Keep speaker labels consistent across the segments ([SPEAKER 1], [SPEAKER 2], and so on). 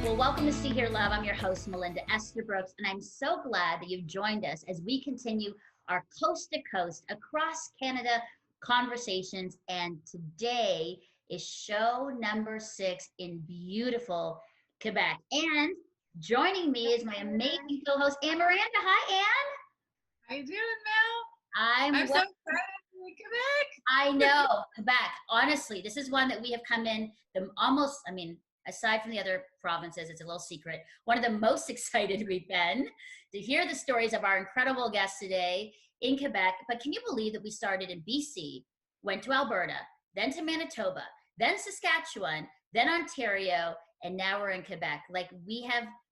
[SPEAKER 1] Well, welcome to See Here Love. I'm your host, Melinda Esther Brooks, and I'm so glad that you've joined us as we continue our coast to coast across Canada conversations. And today is show number 6 in beautiful Quebec. And joining me is my amazing co-host, Anne Miranda. Hi, Anne.
[SPEAKER 2] How you doing, Mel?
[SPEAKER 1] I'm
[SPEAKER 2] so excited to be in Quebec.
[SPEAKER 1] I know, Quebec. Honestly, this is one that we have come in aside from the other provinces, it's a little secret, one of the most excited we've been to hear the stories of our incredible guests today in Quebec. But can you believe that we started in BC, went to Alberta, then to Manitoba, then Saskatchewan, then Ontario, and now we're in Quebec. Like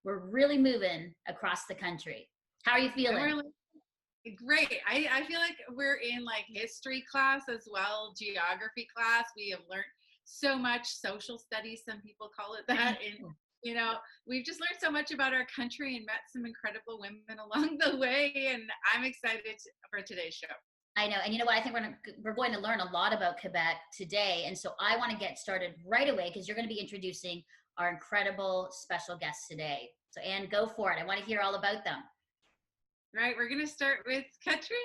[SPEAKER 1] we're really moving across the country. How are you feeling?
[SPEAKER 2] Great. I feel like we're in like history class as well, geography class. We have learned so much, social studies, some people call it that. And, we've just learned so much about our country and met some incredible women along the way. And I'm excited for today's show.
[SPEAKER 1] I know. And you know what? I think we're going to learn a lot about Quebec today. And so I want to get started right away because you're going to be introducing our incredible special guests today. So Anne, go for it. I want to hear all about them.
[SPEAKER 2] Right, we're going to start with Katrien.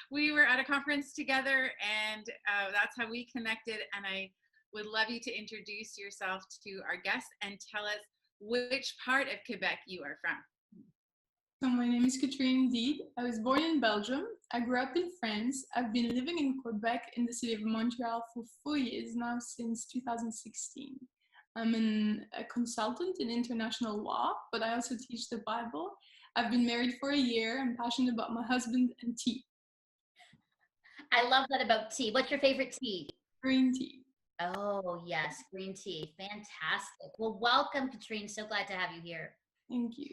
[SPEAKER 2] We were at a conference together, and that's how we connected. And I would love you to introduce yourself to our guests and tell us which part of Quebec you are from.
[SPEAKER 3] So my name is Katrien indeed. I was born in Belgium. I grew up in France. I've been living in Quebec in the city of Montreal for 4 years now, since 2016. I'm a consultant in international law, but I also teach the Bible. I've been married for a year. I'm passionate about my husband and tea.
[SPEAKER 1] I love that about tea. What's your favorite tea?
[SPEAKER 3] Green tea.
[SPEAKER 1] Oh, yes, green tea. Fantastic. Well, welcome, Katrien. So glad to have you here.
[SPEAKER 3] Thank you.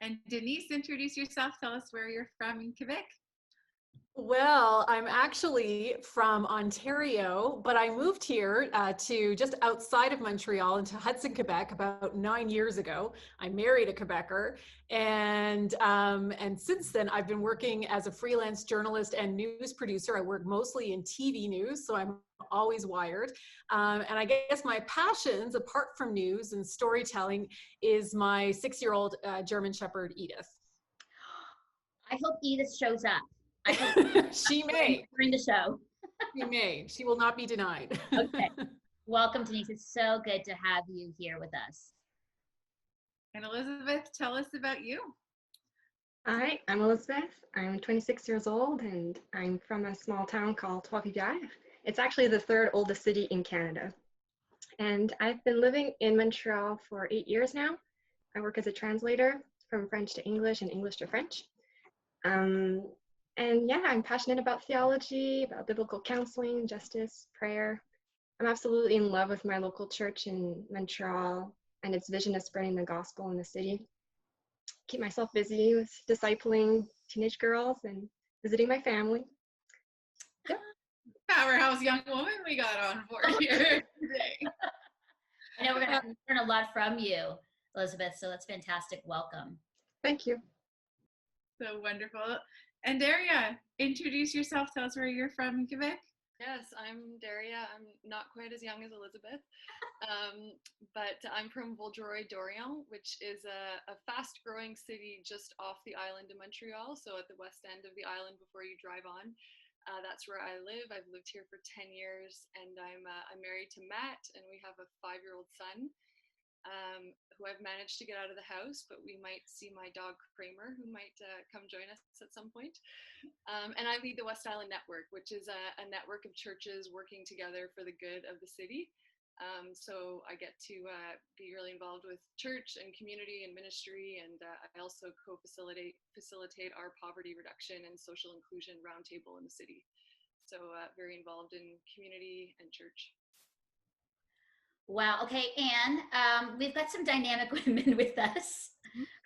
[SPEAKER 2] And Denise, introduce yourself. Tell us where you're from in Quebec.
[SPEAKER 4] Well, I'm actually from Ontario, but I moved here to just outside of Montreal into Hudson, Quebec about 9 years ago. I married a Quebecer, and since then I've been working as a freelance journalist and news producer. I work mostly in TV news, so I'm always wired. And I guess my passions, apart from news and storytelling, is my 6-year-old German Shepherd, Edith.
[SPEAKER 1] I hope Edith shows up. I
[SPEAKER 4] hope she may
[SPEAKER 1] during the show.
[SPEAKER 4] She may. She will not be denied.
[SPEAKER 1] Okay. Welcome, Denise. It's so good to have you here with us.
[SPEAKER 2] And Elisabeth, tell us about you.
[SPEAKER 5] Hi, I'm Elisabeth. I'm 26 years old, and I'm from a small town called Trois-Rivières. It's actually the 3rd oldest city in Canada. And I've been living in Montreal for 8 years now. I work as a translator from French to English and English to French. And yeah, I'm passionate about theology, about biblical counseling, justice, prayer. I'm absolutely in love with my local church in Montreal and its vision of spreading the gospel in the city. Keep myself busy with discipling teenage girls and visiting my family.
[SPEAKER 2] Yep. Powerhouse young woman we got on board here today.
[SPEAKER 1] I know we're going to learn a lot from you, Elisabeth, so that's fantastic. Welcome.
[SPEAKER 5] Thank you.
[SPEAKER 2] So wonderful. And Daria, introduce yourself. Tell us where you're from in Quebec.
[SPEAKER 6] Yes, I'm Daria. I'm not quite as young as Elisabeth, but I'm from Vaudreuil-Dorion, which is a fast-growing city just off the island of Montreal, so at the west end of the island before you drive on. That's where I live. I've lived here for 10 years, and I'm married to Matt, and we have a 5-year-old son. Who I've managed to get out of the house, but we might see my dog Kramer, who might come join us at some point. And I lead the West Island Network, which is a network of churches working together for the good of the city. So I get to be really involved with church and community and ministry, and I also co-facilitate our poverty reduction and social inclusion roundtable in the city. So very involved in community and church.
[SPEAKER 1] Wow. Okay, Anne, we've got some dynamic women with us.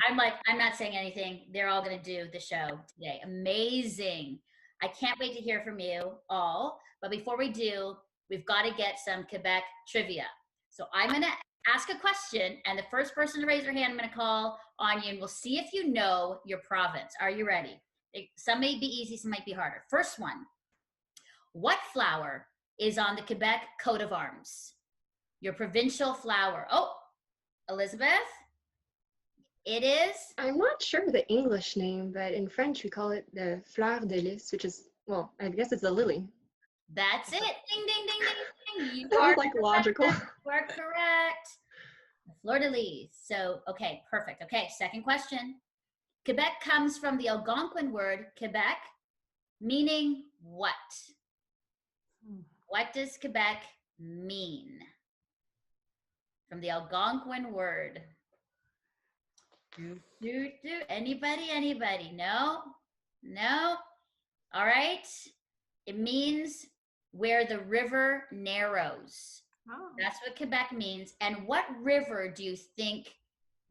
[SPEAKER 1] I'm not saying anything. They're all going to do the show today. Amazing. I can't wait to hear from you all. But before we do, we've got to get some Quebec trivia. So I'm going to ask a question, and the first person to raise their hand, I'm going to call on you, and we'll see if you know your province. Are you ready? Some may be easy, some might be harder. First one. What flower is on the Quebec coat of arms? Your provincial flower. Oh, Elisabeth? It is?
[SPEAKER 5] I'm not sure the English name, but in French we call it the fleur de lys, which is, well, I guess it's a lily.
[SPEAKER 1] That's it. Ding, ding, ding, ding, ding. You
[SPEAKER 5] That
[SPEAKER 1] are
[SPEAKER 5] was like logical.
[SPEAKER 1] correct. You are correct. Fleur de lis. So, okay, perfect. Okay, second question. Quebec comes from the Algonquin word Quebec, meaning what? What does Quebec mean? From the Algonquin word. Anybody? No? No? All right. It means where the river narrows.
[SPEAKER 4] Oh.
[SPEAKER 1] That's what Quebec means. And what river do you think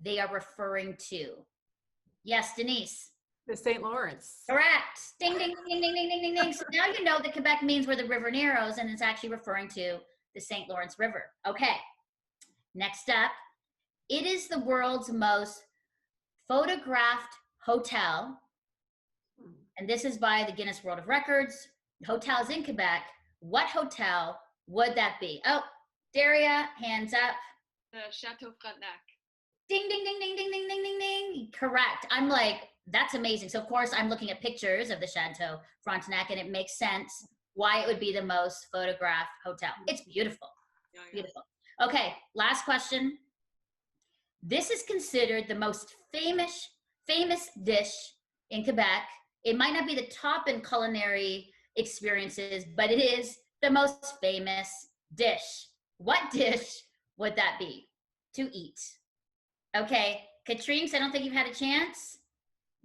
[SPEAKER 1] they are referring to? Yes, Denise.
[SPEAKER 4] The St. Lawrence.
[SPEAKER 1] Correct. Ding, ding, ding, ding, ding, ding, ding, ding. So now you know that Quebec means where the river narrows, and it's actually referring to the St. Lawrence River. Okay. Next up, it is the world's most photographed hotel, and this is by the Guinness World of Records. Hotels in Quebec. What hotel would that be? Oh, Daria, hands up.
[SPEAKER 6] The Chateau Frontenac.
[SPEAKER 1] Ding, ding, ding, ding, ding, ding, ding, ding, ding. Correct. I'm like, that's amazing. So, of course, I'm looking at pictures of the Chateau Frontenac, and it makes sense why it would be the most photographed hotel. It's beautiful.
[SPEAKER 6] Yeah.
[SPEAKER 1] Beautiful. Okay, last question. This is considered the most famous dish in Quebec. It might not be the top in culinary experiences, but it is the most famous dish. What dish would that be to eat? Okay, Katrien, so I don't think you've had a chance.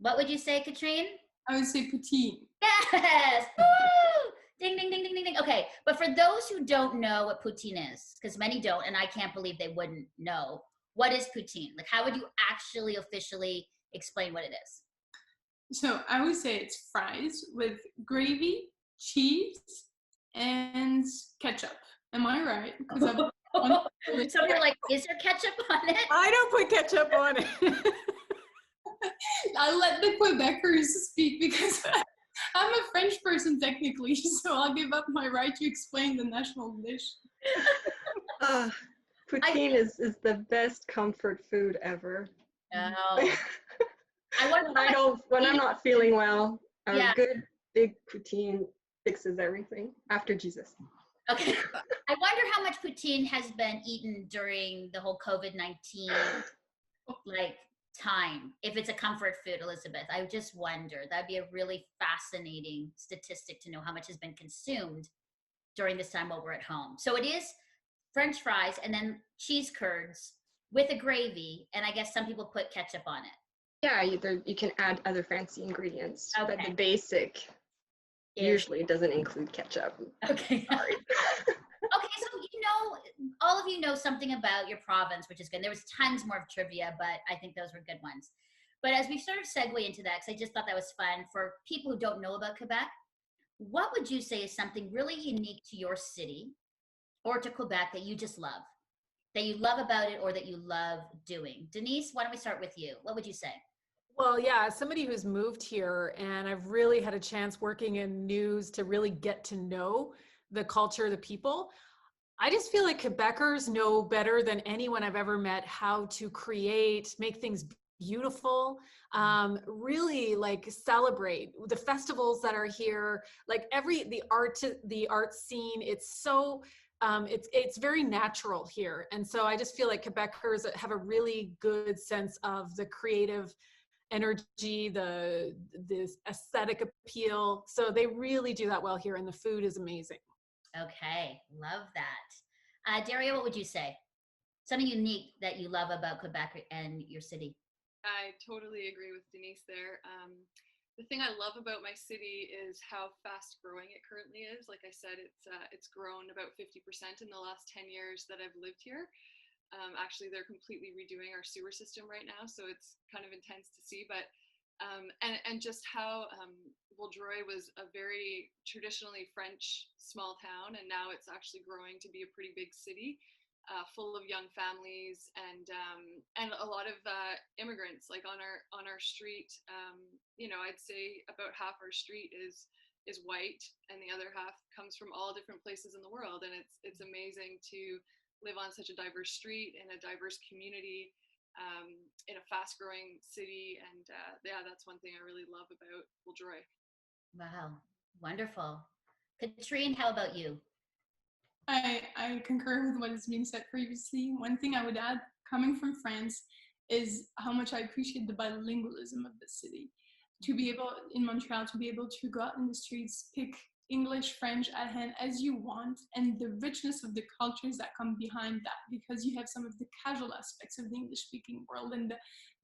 [SPEAKER 1] What would you say, Katrien?
[SPEAKER 3] I would say poutine.
[SPEAKER 1] Yes! Woo! Ding, ding, ding, ding, ding, ding. Okay, but for those who don't know what poutine is, because many don't, and I can't believe they wouldn't know, what is poutine? Like, how would you actually officially explain what it is?
[SPEAKER 3] So I would say it's fries with gravy, cheese, and ketchup. Am I right? Because
[SPEAKER 1] So you're like, is there ketchup on it?
[SPEAKER 4] I don't put ketchup on it.
[SPEAKER 3] I'll let the Quebecers speak because I'm a French person technically, so I'll give up my right to explain the national dish.
[SPEAKER 5] Poutine is the best comfort food ever.
[SPEAKER 1] No.
[SPEAKER 5] When I'm not feeling well, a
[SPEAKER 1] Yeah.
[SPEAKER 5] good big poutine fixes everything after Jesus.
[SPEAKER 1] Okay. I wonder how much poutine has been eaten during the whole COVID-19 like time. If it's a comfort food, Elisabeth, I just wonder. That'd be a really fascinating statistic to know how much has been consumed during this time while we're at home. So it is French fries and then cheese curds with a gravy, and I guess some people put ketchup on it.
[SPEAKER 5] Yeah, you can add other fancy ingredients,
[SPEAKER 1] Okay.
[SPEAKER 5] but the basic usually doesn't include ketchup.
[SPEAKER 1] Okay.
[SPEAKER 5] Sorry.
[SPEAKER 1] Okay, so all of you know something about your province, which is good. There was tons more of trivia, but I think those were good ones. But as we sort of segue into that, because I just thought that was fun, for people who don't know about Quebec, what would you say is something really unique to your city or to Quebec that you just love? That you love about it or that you love doing? Denise, why don't we start with you? What would you say?
[SPEAKER 4] Well, yeah, as somebody who's moved here and I've really had a chance working in news to really get to know the culture, the people, I just feel like Quebecers know better than anyone I've ever met how to make things beautiful, really like celebrate the festivals that are here, like the art scene. It's so it's very natural here, and so I just feel like Quebecers have a really good sense of the creative energy, the aesthetic appeal. So they really do that well here, and the food is amazing.
[SPEAKER 1] Okay, love that. Daria, what would you say? Something unique that you love about Quebec and your city?
[SPEAKER 6] I totally agree with Denise there. The thing I love about my city is how fast growing it currently is. Like I said, it's grown about 50% in the last 10 years that I've lived here. Actually, they're completely redoing our sewer system right now, so it's kind of intense to see. But and just how Vaudreuil was a very traditionally French small town, and now it's actually growing to be a pretty big city, full of young families and a lot of immigrants. Like on our street, I'd say about half our street is white, and the other half comes from all different places in the world, and it's amazing to live on such a diverse street in a diverse community, in a fast-growing city, and yeah, that's one thing I really love about Vaudreuil.
[SPEAKER 1] Wow, wonderful. Katrien, how about you?
[SPEAKER 3] I concur with what has been said previously. One thing I would add, coming from France, is how much I appreciate the bilingualism of the city. To be able, in Montreal, to be able to go out in the streets, pick English, French at hand as you want, and the richness of the cultures that come behind that, because you have some of the casual aspects of the English-speaking world and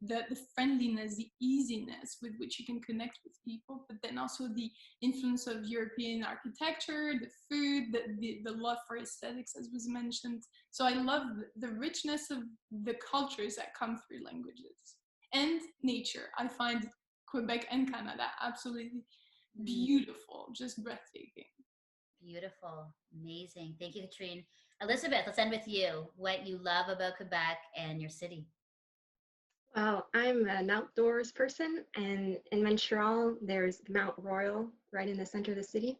[SPEAKER 3] the friendliness, the easiness with which you can connect with people, but then also the influence of European architecture, the food, the love for aesthetics, as was mentioned. So I love the richness of the cultures that come through languages and nature. I find Quebec and Canada absolutely beautiful, just breathtaking.
[SPEAKER 1] Beautiful, amazing. Thank you, Katrien. Elisabeth, let's end with you. What you love about Quebec and your city?
[SPEAKER 5] Well, I'm an outdoors person, and in Montreal, there's Mount Royal right in the center of the city.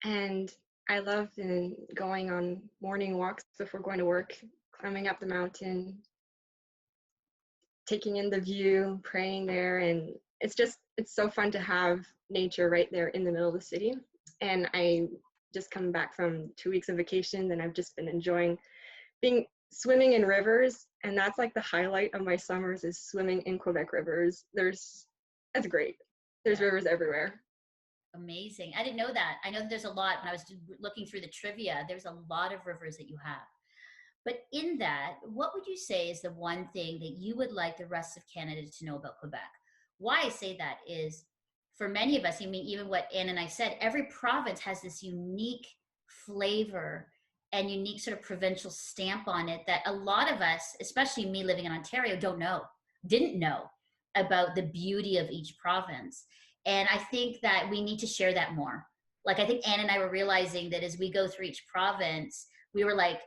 [SPEAKER 5] And I love going on morning walks before going to work, climbing up the mountain, taking in the view, praying there. And it's so fun to have nature right there in the middle of the city. And I just come back from 2 weeks of vacation, and I've just been enjoying swimming in rivers. And that's like the highlight of my summers, is swimming in Quebec rivers. That's great. There's rivers everywhere.
[SPEAKER 1] Amazing. I didn't know that. I know that there's a lot. When I was looking through the trivia, there's a lot of rivers that you have. But in that, what would you say is the one thing that you would like the rest of Canada to know about Quebec? Why I say that is, for many of us, I mean, even what Anne and I said, every province has this unique flavor and unique sort of provincial stamp on it that a lot of us, especially me living in Ontario, didn't know about the beauty of each province. And I think that we need to share that more. Like, I think Anne and I were realizing that as we go through each province, we were like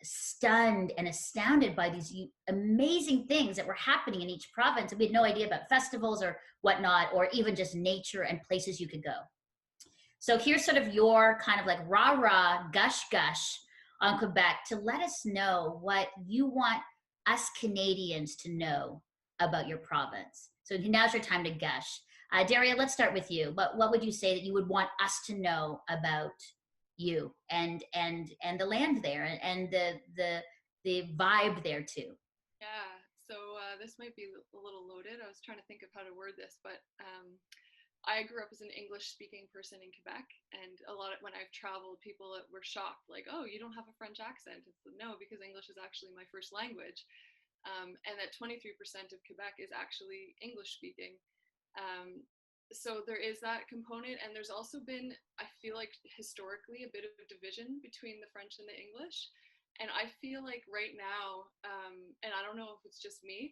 [SPEAKER 1] stunned and astounded by these amazing things that were happening in each province. And we had no idea about festivals or whatnot, or even just nature and places you could go. So here's sort of your kind of like rah-rah, gush on Quebec to let us know what you want us Canadians to know about your province. So now's your time to gush. Daria, let's start with you. What would you say that you would want us to know about you and the land there and the vibe there too?
[SPEAKER 6] Yeah, so this might be a little loaded. I was trying to think of how to word this, but I grew up as an English-speaking person in Quebec, and when I've traveled, people were shocked, like, "Oh, you don't have a French accent?" It's no, because English is actually my first language, and that 23% of Quebec is actually English-speaking. So there is that component, and there's also been, I feel like, historically a bit of division between the French and the English, and I feel like right now, and I don't know if it's just me,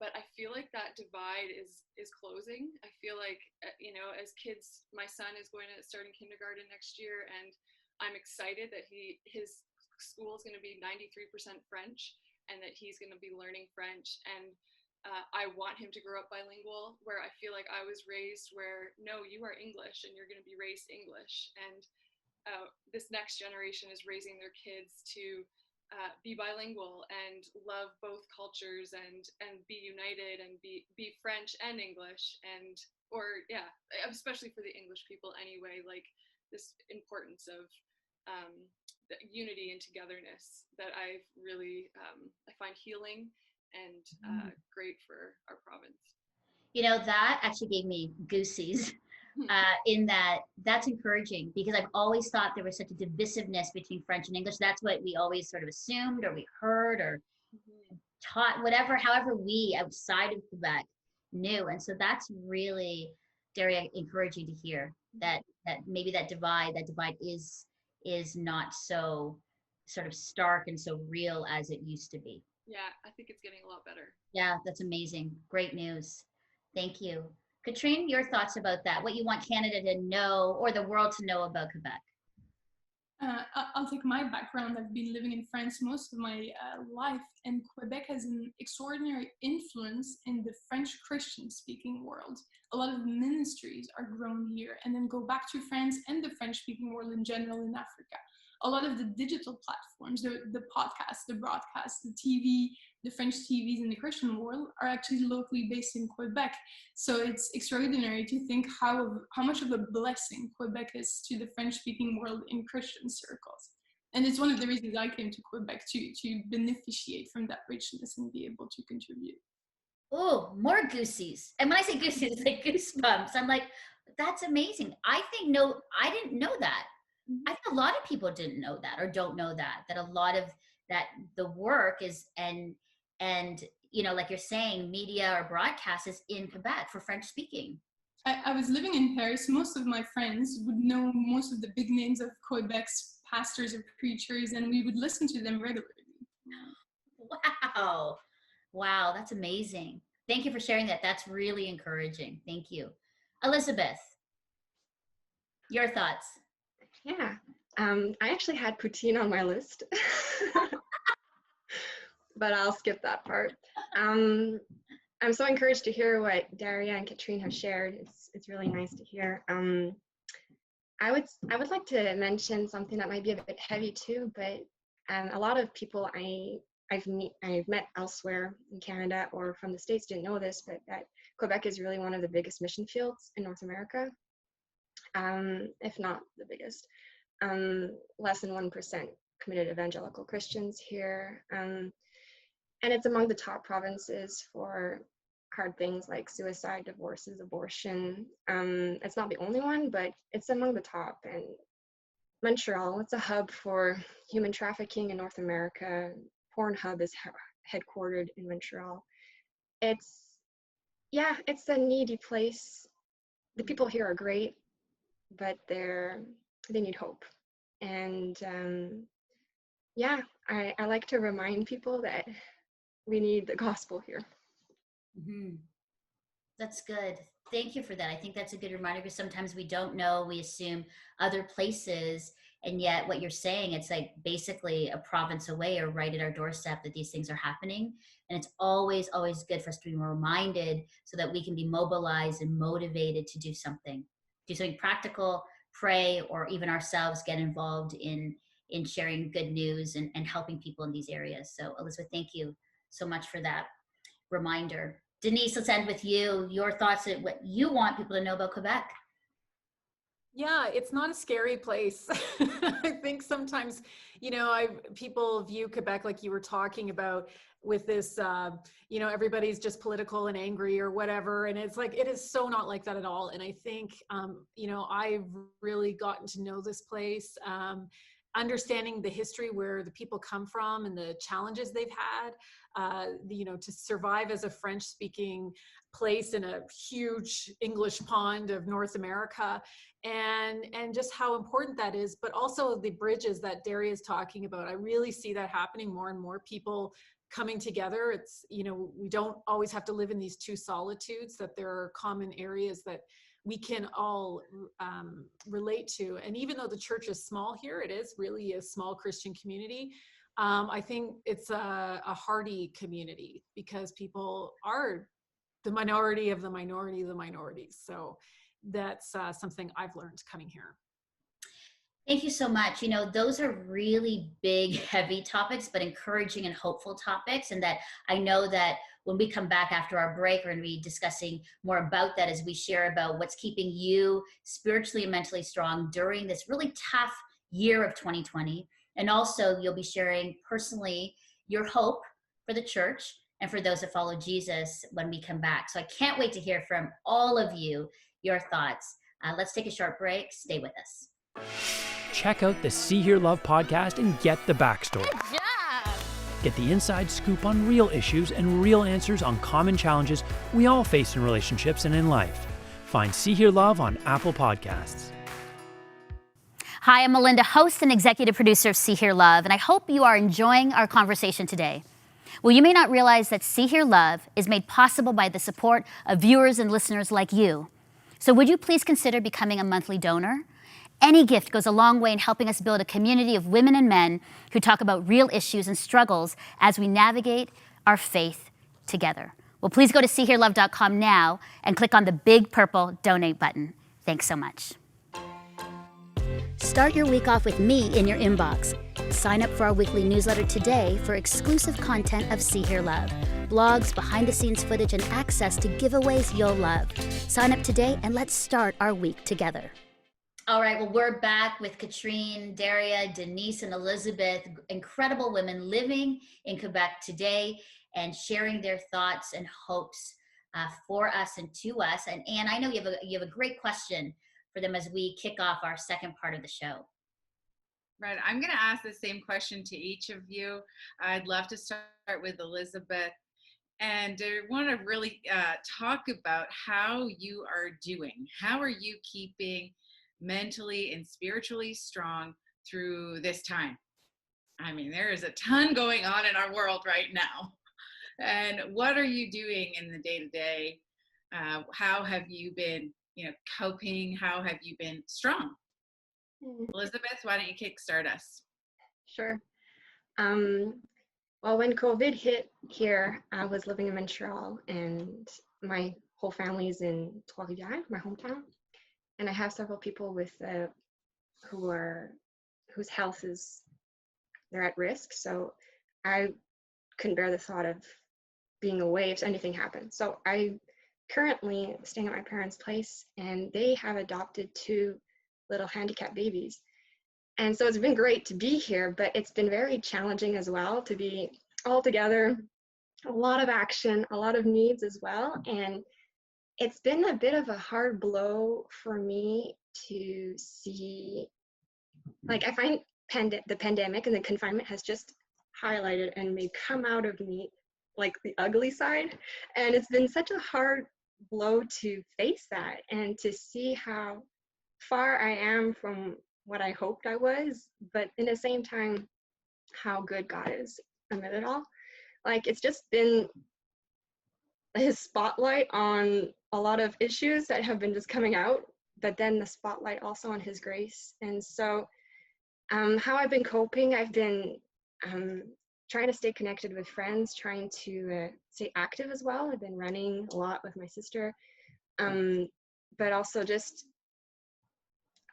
[SPEAKER 6] but I feel like that divide is closing. I feel like, as kids, my son is going to start in kindergarten next year, and I'm excited that his school is going to be 93% French, and that he's going to be learning French. And I want him to grow up bilingual, where I feel like I was raised where, no, you are English and you're going to be raised English. And this next generation is raising their kids to be bilingual and love both cultures and be united and be French and English, especially for the English people anyway, like this importance of the unity and togetherness that I've really I find healing and great for our province.
[SPEAKER 1] That actually gave me goosies. In that's encouraging, because I've always thought there was such a divisiveness between French and English. That's what we always sort of assumed, or we heard, or taught, however we outside of Quebec knew. And so that's really very encouraging to hear that maybe that divide is not so sort of stark and so real as it used to be.
[SPEAKER 6] Yeah, I think it's getting a lot better.
[SPEAKER 1] Yeah, that's amazing. Great news. Thank you. Katrien, your thoughts about that? What you want Canada to know, or the world to know, about Quebec?
[SPEAKER 3] I'll take my background. I've been living in France most of my life, and Quebec has an extraordinary influence in the French Christian-speaking world. A lot of ministries are grown here, and then go back to France and the French-speaking world in general in Africa. a lot of the digital platforms, the podcasts, the broadcasts, the TV, the French TVs in the Christian world are actually locally based in Quebec. So it's extraordinary to think how much of a blessing Quebec is to the French-speaking world in Christian circles. And it's one of the reasons I came to Quebec, to beneficiate from that richness and be able to contribute.
[SPEAKER 1] Oh, more goosies. And when I say goosies, it's like goosebumps. I'm like, that's amazing. I didn't know that. I think a lot of people didn't know that, or don't know that a lot of that the work is, and like you're saying, media or broadcast is in Quebec for French speaking.
[SPEAKER 3] I was living in Paris. Most of my friends would know most of the big names of Quebec's pastors or preachers, and we would listen to them regularly.
[SPEAKER 1] Wow, that's amazing. Thank you for sharing that. That's really encouraging. Thank you. Elisabeth, your thoughts?
[SPEAKER 5] Yeah, I actually had poutine on my list, but I'll skip that part. I'm so encouraged to hear what Daria and Katrien have shared. It's really nice to hear. I would like to mention something that might be a bit heavy too, but a lot of people I've met elsewhere in Canada or from the States didn't know this, but that Quebec is really one of the biggest mission fields in North America, if not the biggest. Less than 1% committed evangelical Christians here. And it's among the top provinces for hard things like suicide, divorces, abortion. It's not the only one, but it's among the top. And Montreal, it's a hub for human trafficking in North America. Pornhub is headquartered in Montreal. It's a needy place. The people here are great, but they need hope. And I like to remind people that we need the gospel here.
[SPEAKER 1] Mm-hmm. That's good. Thank you for that. I think that's a good reminder, because sometimes we don't know, we assume other places, and yet what you're saying, it's like basically a province away or right at our doorstep that these things are happening. And it's always, always good for us to be reminded so that we can be mobilized and motivated to do something practical, pray, or even ourselves get involved in sharing good news and helping people in these areas. So Elisabeth, thank you so much for that reminder. Denise, let's end with you. Your thoughts on what you want people to know about Quebec.
[SPEAKER 4] Yeah, it's not a scary place. I think sometimes, people view Quebec, like you were talking about, with this, everybody's just political and angry or whatever. And it's like, it is so not like that at all. And I think, I've really gotten to know this place, understanding the history where the people come from and the challenges they've had, to survive as a French-speaking place in a huge English pond of North America, and just how important that is, but also the bridges that Daria is talking about. I really see that happening more and more, people coming together. It's, we don't always have to live in these two solitudes, that there are common areas that we can all relate to. And even though the church is small here, it is really a small Christian community. I think it's a hearty community, because people are the minority of the minority of the minorities. So that's something I've learned coming here.
[SPEAKER 1] Thank you so much. Those are really big, heavy topics, but encouraging and hopeful topics. And that I know that when we come back after our break, we're going to be discussing more about that as we share about what's keeping you spiritually and mentally strong during this really tough year of 2020. And also you'll be sharing personally your hope for the church and for those that follow Jesus when we come back. So I can't wait to hear from all of you, your thoughts. Let's take a short break. Stay with us.
[SPEAKER 7] Check out the See Hear Love podcast and get the backstory.
[SPEAKER 1] Good job.
[SPEAKER 7] Get the inside scoop on real issues and real answers on common challenges we all face in relationships and in life. Find See Hear Love on Apple Podcasts.
[SPEAKER 8] Hi, I'm Melinda, host and executive producer of See Hear Love, and I hope you are enjoying our conversation today. Well, you may not realize that See Hear Love is made possible by the support of viewers and listeners like you. So would you please consider becoming a monthly donor? Any gift goes a long way in helping us build a community of women and men who talk about real issues and struggles as we navigate our faith together. Well, please go to seehearlove.com now and click on the big purple donate button. Thanks so much. Start your week off with me in your inbox. Sign up for our weekly newsletter today for exclusive content of See Hear Love, blogs, behind-the-scenes footage, and access to giveaways you'll love. Sign up today and let's start our week together.
[SPEAKER 1] All right, well, we're back with Katrien, Daria, Denise, and Elisabeth, incredible women living in Quebec today and sharing their thoughts and hopes for us and to us. And Anne, I know you have a great question for them as we kick off our second part of the show.
[SPEAKER 2] Right, I'm going to ask the same question to each of you. I'd love to start with Elisabeth. And I want to really talk about how you are doing. How are you keeping mentally and spiritually strong through this time? I mean, there is a ton going on in our world right now. And what are you doing in the day-to-day? How have you been, coping? How have you been strong? Elisabeth, why don't you kickstart us?
[SPEAKER 5] Sure. Well, when COVID hit here, I was living in Montreal, and my whole family's in Trois-Rivières, my hometown. And I have several people with whose health they're at risk. So I couldn't bear the thought of being away if anything happened. So I currently staying at my parents' place, and they have adopted 2 little handicapped babies. And so it's been great to be here, but it's been very challenging as well to be all together, a lot of action, a lot of needs as well. And it's been a bit of a hard blow for me to see, like, I find the pandemic and the confinement has just highlighted and may come out of me like the ugly side. And it's been such a hard blow to face that and to see how far I am from what I hoped I was, but in the same time, how good God is amid it all. Like, it's just been his spotlight on a lot of issues that have been just coming out, but then the spotlight also on his grace. And so how I've been coping, I've been trying to stay connected with friends, trying to stay active as well. I've been running a lot with my sister, but also just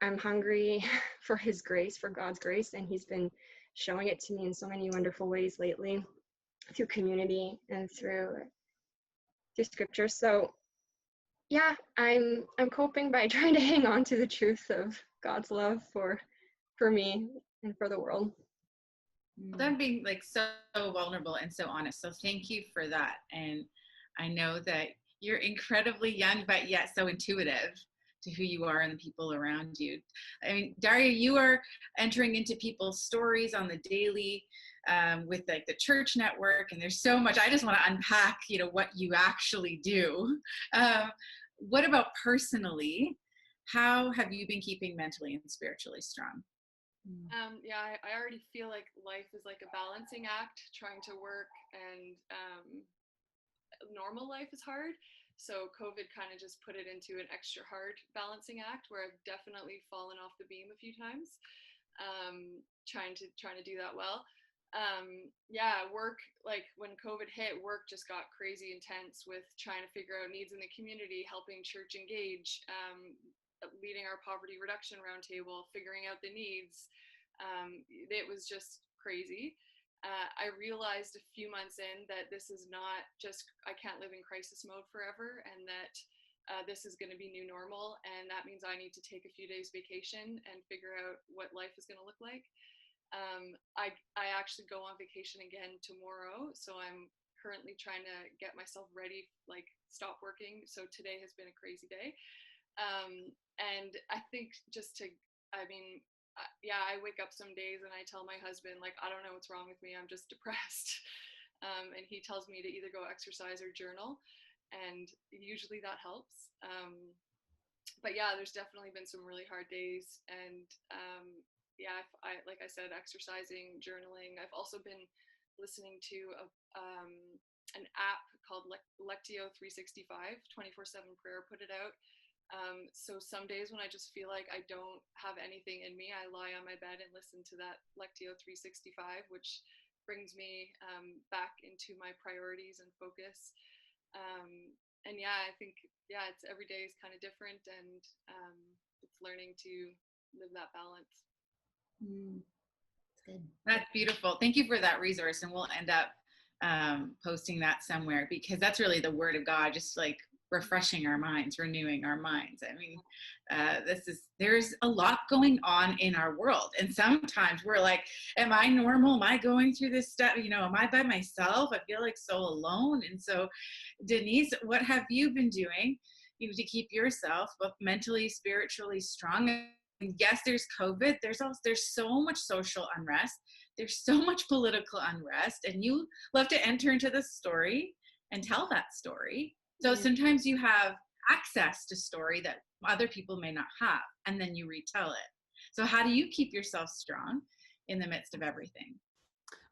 [SPEAKER 5] I'm hungry for his grace, for God's grace, and he's been showing it to me in so many wonderful ways lately through community and through scripture. So yeah, I'm coping by trying to hang on to the truth of God's love for me and for the world.
[SPEAKER 2] Them being like so vulnerable and so honest. So thank you for that. And I know that you're incredibly young, but yet so intuitive to who you are and the people around you. I mean, Daria, you are entering into people's stories on the daily with like the church network, and there's so much. I just want to unpack, what you actually do. What about personally? How have you been keeping mentally and spiritually strong?
[SPEAKER 6] Yeah, I already feel like life is like a balancing act, trying to work and normal life is hard. So COVID kind of just put it into an extra hard balancing act where I've definitely fallen off the beam a few times, trying to do that well. Yeah, work, like when COVID hit, work just got crazy intense with trying to figure out needs in the community, helping church engage, leading our poverty reduction roundtable, figuring out the needs. It was just crazy. I realized a few months in that this is not just, I can't live in crisis mode forever, and that this is going to be new normal, and that means I need to take a few days vacation and figure out what life is going to look like. I actually go on vacation again tomorrow, so I'm currently trying to get myself ready, like stop working. So today has been a crazy day. And I think I wake up some days and I tell my husband, like, I don't know what's wrong with me. I'm just depressed. And he tells me to either go exercise or journal. And usually that helps. But yeah, there's definitely been some really hard days. And like I said, exercising, journaling. I've also been listening to an app called Lectio 365, 24/7 prayer, put it out. So some days when I just feel like I don't have anything in me, I lie on my bed and listen to that Lectio 365, which brings me back into my priorities and focus. And yeah, I think, it's every day is kind of different, and it's learning to live that balance.
[SPEAKER 1] That's good.
[SPEAKER 2] That's beautiful. Thank you for that resource. And we'll end up posting that somewhere, because that's really the word of God, just like refreshing our minds, renewing our minds. I mean, there's a lot going on in our world. And sometimes we're like, am I normal? Am I going through this stuff? You know, am I by myself? I feel like so alone. And so, Denise, what have you been doing, you know, to keep yourself both mentally, spiritually strong? And yes, there's COVID. There's so much social unrest. There's so much political unrest, and you love to enter into the story and tell that story. So sometimes you have access to story that other people may not have, and then you retell it. So how do you keep yourself strong in the midst of everything?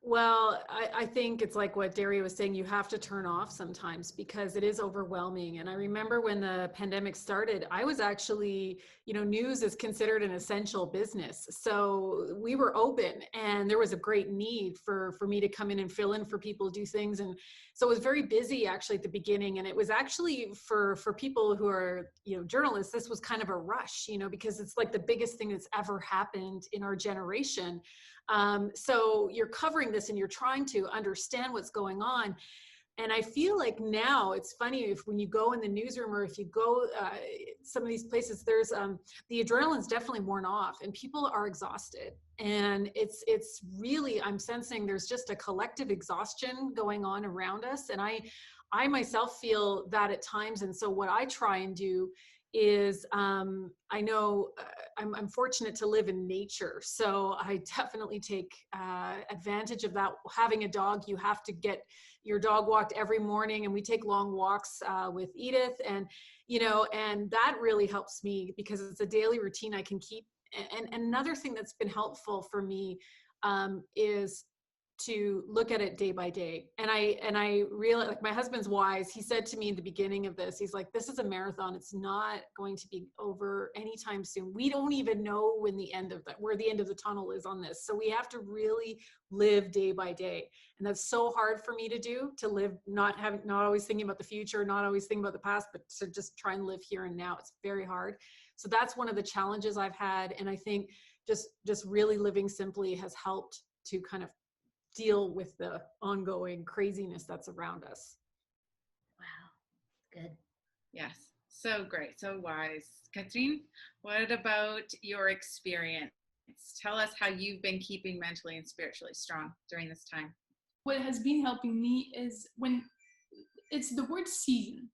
[SPEAKER 4] Well, I think it's like what Daria was saying, you have to turn off sometimes because it is overwhelming. And I remember when the pandemic started, I was actually, you know, news is considered an essential business. So we were open and there was a great need for me to come in and fill in for people, do things. And so it was very busy actually at the beginning. And it was actually for people who are, you know, journalists, this was kind of a rush, you know, because it's like the biggest thing that's ever happened in our generation. So you're covering this and you're trying to understand what's going on. And I feel like now it's funny if when you go in the newsroom or if you go some of these places, there's the adrenaline's definitely worn off and people are exhausted. And it's really, I'm sensing there's just a collective exhaustion going on around us. And I myself feel that at times. And so what I try and do is I know I'm fortunate to live in nature, so I definitely take advantage of that. Having a dog, you have to get your dog walked every morning, and we take long walks with Edith, and you know, and that really helps me because it's a daily routine I can keep. And another thing that's been helpful for me is to look at it day by day. And I realize, like, my husband's wise. He said to me in the beginning of this, he's like, this is a marathon. It's not going to be over anytime soon. We don't even know when where the end of the tunnel is on this. So we have to really live day by day. And that's so hard for me to do, to live, not always thinking about the future, not always thinking about the past, but to just try and live here and now. It's very hard. So that's one of the challenges I've had. And I think just really living simply has helped to kind of deal with the ongoing craziness that's around us.
[SPEAKER 1] Wow, good.
[SPEAKER 2] Yes, so great, so wise. Katrien, what about your experience? Tell us how you've been keeping mentally and spiritually strong during this time.
[SPEAKER 3] What has been helping me is when it's the word season.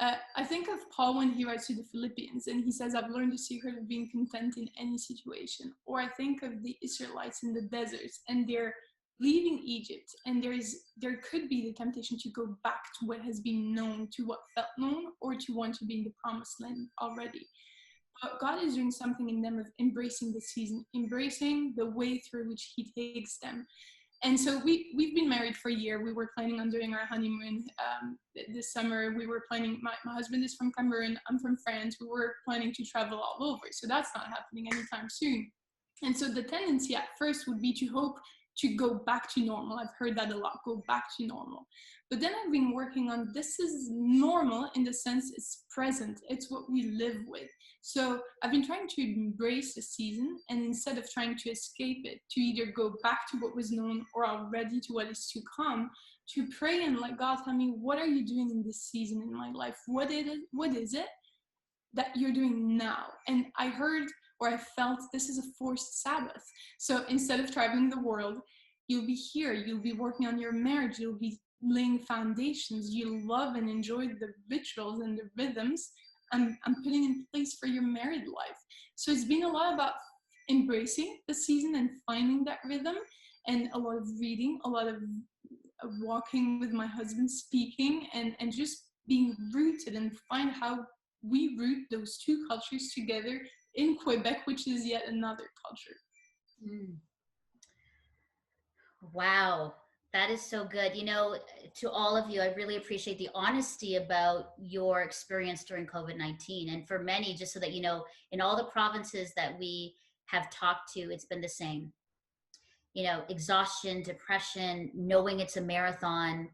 [SPEAKER 3] I think of Paul when he writes to the Philippians and he says, I've learned the secret of being content in any situation. Or I think of the Israelites in the deserts and they're leaving Egypt, and there could be the temptation to go back to what has been known, to what felt known, or to want to be in the promised land already. But God is doing something in them of embracing the season, embracing the way through which he takes them. And so we've been married for a year. We were planning on doing our honeymoon this summer. We were planning, my husband is from Cameroon, I'm from France. We were planning to travel all over. So that's not happening anytime soon. And so the tendency at first would be to hope to go back to normal. I've heard that a lot, go back to normal. But then I've been working on this is normal in the sense it's present, it's what we live with. So I've been trying to embrace the season, and instead of trying to escape it, to either go back to what was known or already to what is to come, to pray and let God tell me, what are you doing in this season in my life? What is it that you're doing now? And I heard, or I felt, this is a forced Sabbath. So instead of traveling the world, you'll be here, you'll be working on your marriage, you'll be laying foundations, you love and enjoy the rituals and the rhythms I'm putting in place for your married life. So it's been a lot about embracing the season and finding that rhythm, and a lot of reading, a lot of walking with my husband, speaking, and just being rooted and find how we root those two cultures together in Quebec, which is yet another culture.
[SPEAKER 1] Wow, that is so good. You know, to all of you, I really appreciate the honesty about your experience during COVID-19. And for many, just so that you know, in all the provinces that we have talked to, it's been the same. You know, exhaustion, depression, knowing it's a marathon,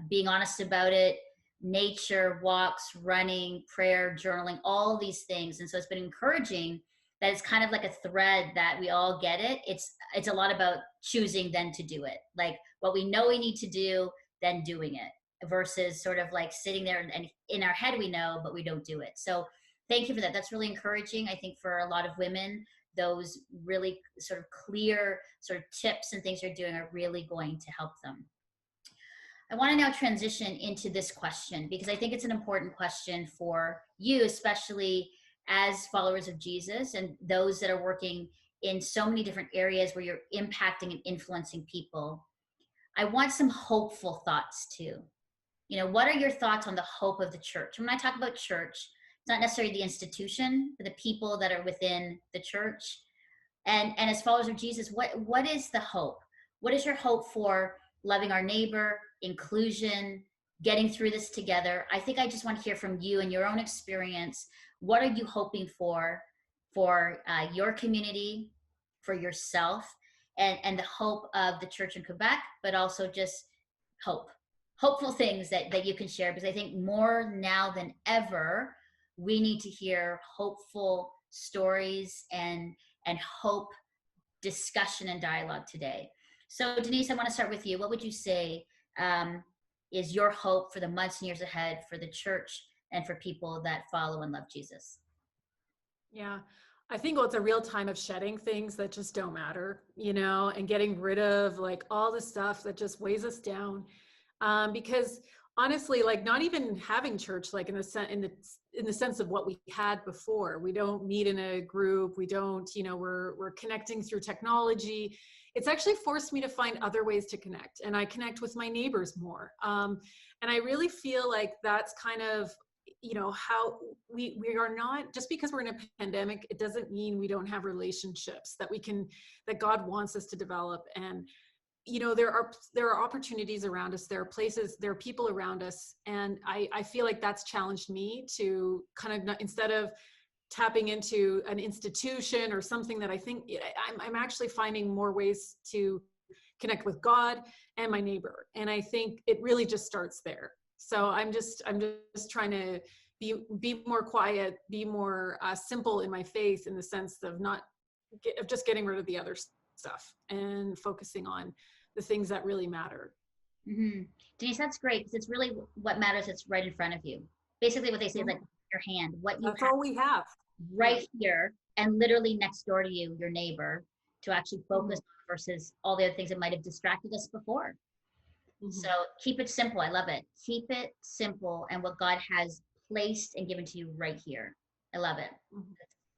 [SPEAKER 1] being honest about it, nature, walks, running, prayer, journaling, all these things. And so it's been encouraging that it's kind of like a thread that we all get it. It's a lot about choosing then to do it. Like what we know we need to do, then doing it, versus sort of like sitting there and in our head we know, but we don't do it. So thank you for that. That's really encouraging. I think for a lot of women, those really sort of clear sort of tips and things you're doing are really going to help them. I want to now transition into this question, because I think it's an important question for you, especially as followers of Jesus and those that are working in so many different areas where you're impacting and influencing people. I want some hopeful thoughts too. You know, what are your thoughts on the hope of the church? When I talk about church, it's not necessarily the institution, but the people that are within the church. And as followers of Jesus, what is the hope? What is your hope for loving our neighbor, inclusion, getting through this together? I think I just want to hear from you and your own experience. What are you hoping for your community, for yourself, and the hope of the church in Quebec, but also just hopeful things that you can share? Because I think more now than ever, we need to hear hopeful stories and hope, discussion, and dialogue today. So Denise, I want to start with you. What would you say is your hope for the months and years ahead for the church and for people that follow and love Jesus?
[SPEAKER 4] Yeah, I think it's a real time of shedding things that just don't matter, and getting rid of like all the stuff that just weighs us down. Because honestly, like not even having church, like in the sense of what we had before, we don't meet in a group. We don't, we're connecting through technology. It's actually forced me to find other ways to connect, and I connect with my neighbors more. And I really feel like that's kind of, how we are not, just because we're in a pandemic, it doesn't mean we don't have relationships that God wants us to develop. And there are opportunities around us. There are places, there are people around us. And I feel like that's challenged me to kind of, instead of tapping into an institution or something that I think, I'm actually finding more ways to connect with God and my neighbor. And I think it really just starts there. So I'm just trying to be more quiet, be more simple in my faith, in the sense of of just getting rid of the other stuff and focusing on the things that really matter.
[SPEAKER 1] Mm-hmm. Denise, that's great, because it's really what matters. It's right in front of you. Basically what they say is like your hand,
[SPEAKER 4] that's all we have
[SPEAKER 1] right here, and literally next door to you, your neighbor, to actually focus on, versus all the other things that might have distracted us before. So keep it simple. I love it. Keep it simple, and what God has placed and given to you right here. I love it.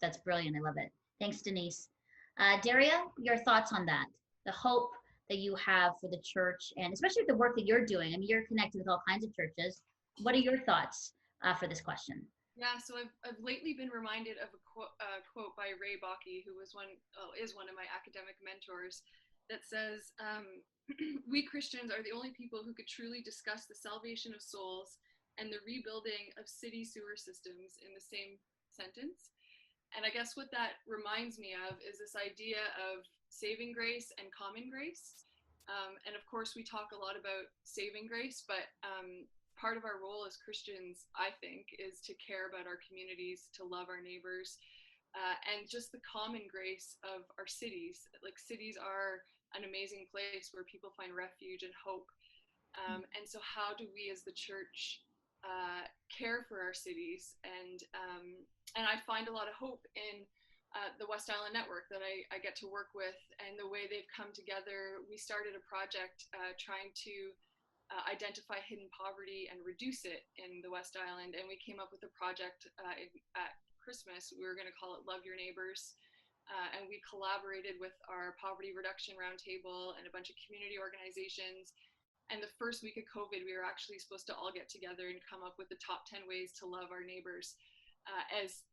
[SPEAKER 1] That's brilliant. I love it. Thanks, Denise. Daria, your thoughts on that? The hope that you have for the church, and especially the work that you're doing. I mean, you're connected with all kinds of churches. What are your thoughts for this question?
[SPEAKER 6] Yeah, so I've lately been reminded of a quote by Ray Bakke, who is one of my academic mentors, that says, we Christians are the only people who could truly discuss the salvation of souls and the rebuilding of city sewer systems in the same sentence. And I guess what that reminds me of is this idea of saving grace and common grace. And of course, we talk a lot about saving grace, but part of our role as Christians, I think, is to care about our communities, to love our neighbors, and just the common grace of our cities. Like, cities are an amazing place where people find refuge and hope. And so how do we as the church care for our cities? And I find a lot of hope in the West Island Network that I get to work with, and the way they've come together. We started a project trying to identify hidden poverty and reduce it in the West Island. And we came up with a project at Christmas. We were going to call it Love Your Neighbors. And we collaborated with our Poverty Reduction Roundtable and a bunch of community organizations. And the first week of COVID, we were actually supposed to all get together and come up with the top 10 ways to love our neighbors. As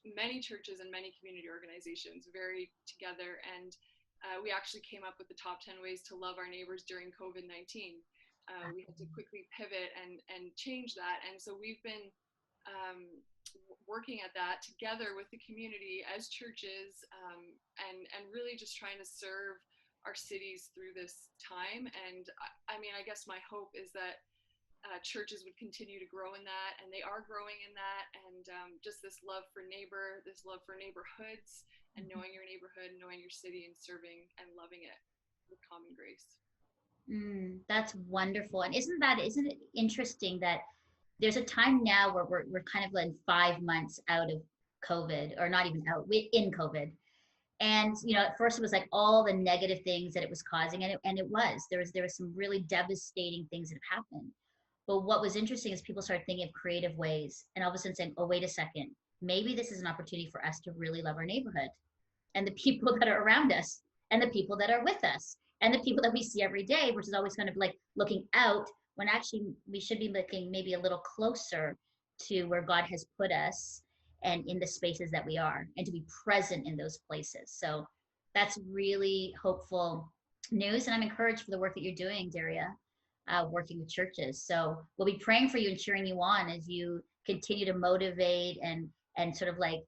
[SPEAKER 6] many churches and many community organizations vary together. And we actually came up with the top 10 ways to love our neighbors during COVID-19. We had to quickly pivot and change that. And so we've been working at that together with the community as churches, and really just trying to serve our cities through this time. And I mean, I guess my hope is that churches would continue to grow in that, and they are growing in that, and just this love for neighbor, this love for neighborhoods, and knowing your neighborhood, knowing your city, and serving and loving it with common grace.
[SPEAKER 1] That's wonderful. And isn't it interesting that there's a time now where we're kind of like 5 months out of COVID, or not even out, we're in COVID. And at first it was like all the negative things that it was causing, and there was some really devastating things that have happened. But what was interesting is people started thinking of creative ways, and all of a sudden saying, oh, wait a second, maybe this is an opportunity for us to really love our neighborhood and the people that are around us and the people that are with us and the people that we see every day, which is always kind of like looking out, when actually we should be looking maybe a little closer to where God has put us and in the spaces that we are, and to be present in those places. So that's really hopeful news. And I'm encouraged for the work that you're doing, Daria, working with churches. So we'll be praying for you and cheering you on as you continue to motivate and sort of like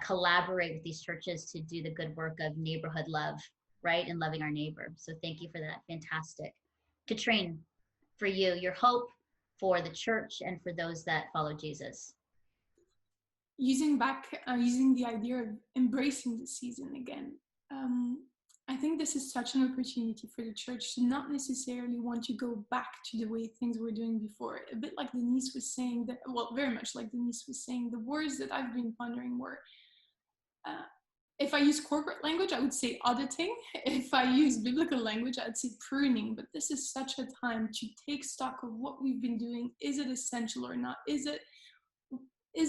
[SPEAKER 1] collaborate with these churches to do the good work of neighborhood love, right? And loving our neighbor. So thank you for that. Fantastic. Katrien, for you, your hope for the church and for those that follow Jesus.
[SPEAKER 3] Using the idea of embracing the season again. I think this is such an opportunity for the church to not necessarily want to go back to the way things were doing before. A bit like Denise was saying, very much like Denise was saying, the words that I've been pondering were, if I use corporate language, I would say auditing. If I use biblical language, I'd say pruning. But this is such a time to take stock of what we've been doing. Is it essential or not? Is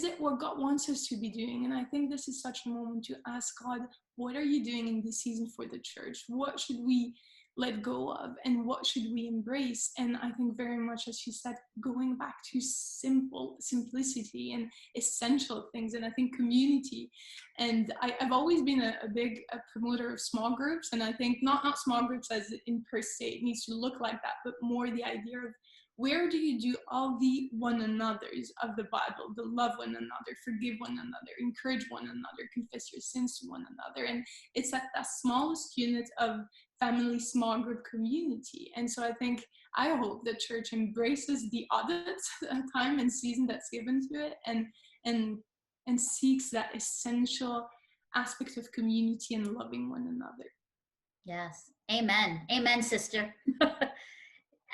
[SPEAKER 3] it what God wants us to be doing? And I think this is such a moment to ask God, what are you doing in this season for the church? What should we let go of, and what should we embrace? And I think very much, as she said, going back to simplicity and essential things. And I think community. And I've always been a big promoter of small groups. And I think not small groups as in per se, it needs to look like that, but more the idea of, where do you do all the one another's of the Bible, the love one another, forgive one another, encourage one another, confess your sins to one another? And it's at that smallest unit of family, small group community. And so I hope the church embraces the audit time and season that's given to it, and seeks that essential aspect of community and loving one another.
[SPEAKER 1] Yes. Amen. Amen, sister.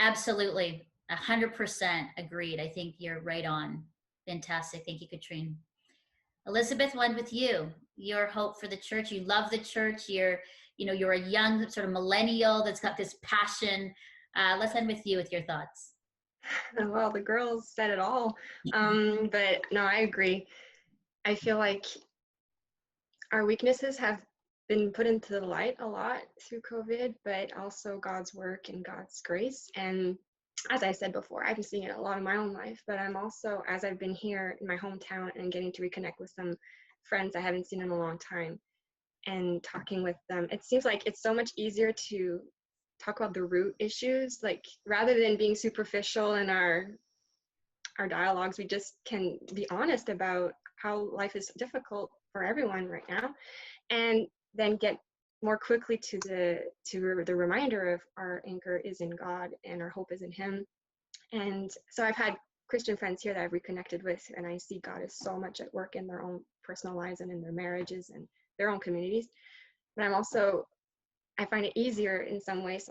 [SPEAKER 1] Absolutely. 100% agreed. I think you're right on. Fantastic. Thank you, Katrien. Elisabeth, one with you. Your hope for the church. You love the church. You're a young sort of millennial that's got this passion. Let's end with you with your thoughts.
[SPEAKER 5] Well, the girls said it all. But no, I agree. I feel like our weaknesses have been put into the light a lot through COVID, but also God's work and God's grace. And as I said before, I've been seeing it a lot in my own life, but I'm also, as I've been here in my hometown and getting to reconnect with some friends I haven't seen in a long time and talking with them, it seems like it's so much easier to talk about the root issues, like rather than being superficial in our dialogues, we just can be honest about how life is difficult for everyone right now, and then get more quickly to the reminder of our anchor is in God and our hope is in Him. And so I've had Christian friends here that I've reconnected with, and I see God is so much at work in their own personal lives and in their marriages and their own communities. But I find it easier in some ways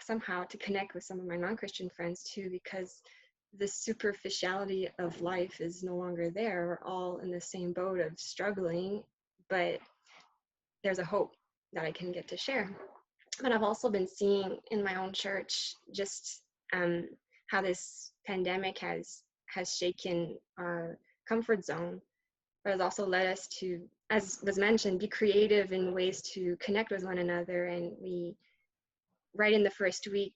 [SPEAKER 5] somehow to connect with some of my non-Christian friends too, because the superficiality of life is no longer there. We're all in the same boat of struggling, but there's a hope that I can get to share. But I've also been seeing in my own church just how this pandemic has shaken our comfort zone, but has also led us to, as was mentioned, be creative in ways to connect with one another. And we, right in the first week,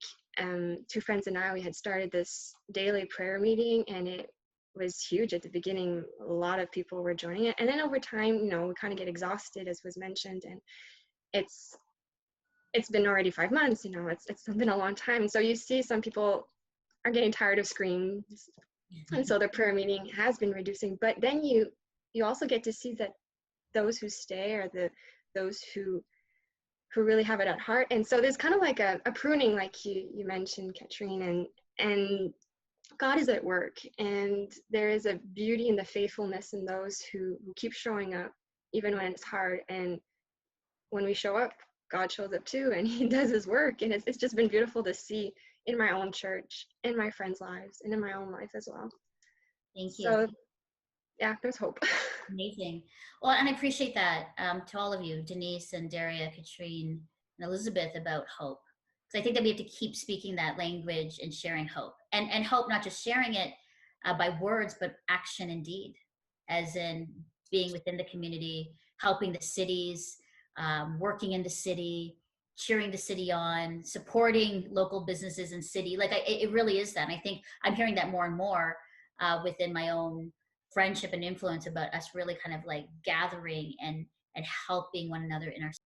[SPEAKER 5] two friends and I, we had started this daily prayer meeting, and it was huge at the beginning. A lot of people were joining it, and then over time, we kind of get exhausted, as was mentioned, and it's been already 5 months. It's been a long time. So you see some people are getting tired of screens, and so the prayer meeting has been reducing. But then you also get to see that those who stay are those who really have it at heart. And so there's kind of like a pruning, like you mentioned, Katrien, and God is at work, and there is a beauty in the faithfulness in those who keep showing up, even when it's hard. And when we show up, God shows up too, and He does His work. And it's just been beautiful to see in my own church, in my friends' lives, and in my own life as well.
[SPEAKER 1] Thank you.
[SPEAKER 5] So, yeah, there's hope.
[SPEAKER 1] Amazing. Well, and I appreciate that to all of you, Denise and Daria, Katrien, and Elisabeth, about hope. Because I think that we have to keep speaking that language and sharing hope. And hope, not just sharing it by words, but action and deed, as in being within the community, helping the cities, working in the city, cheering the city on, supporting local businesses and city. Like it really is that. And I think I'm hearing that more and more within my own friendship and influence about us really kind of like gathering and helping one another in our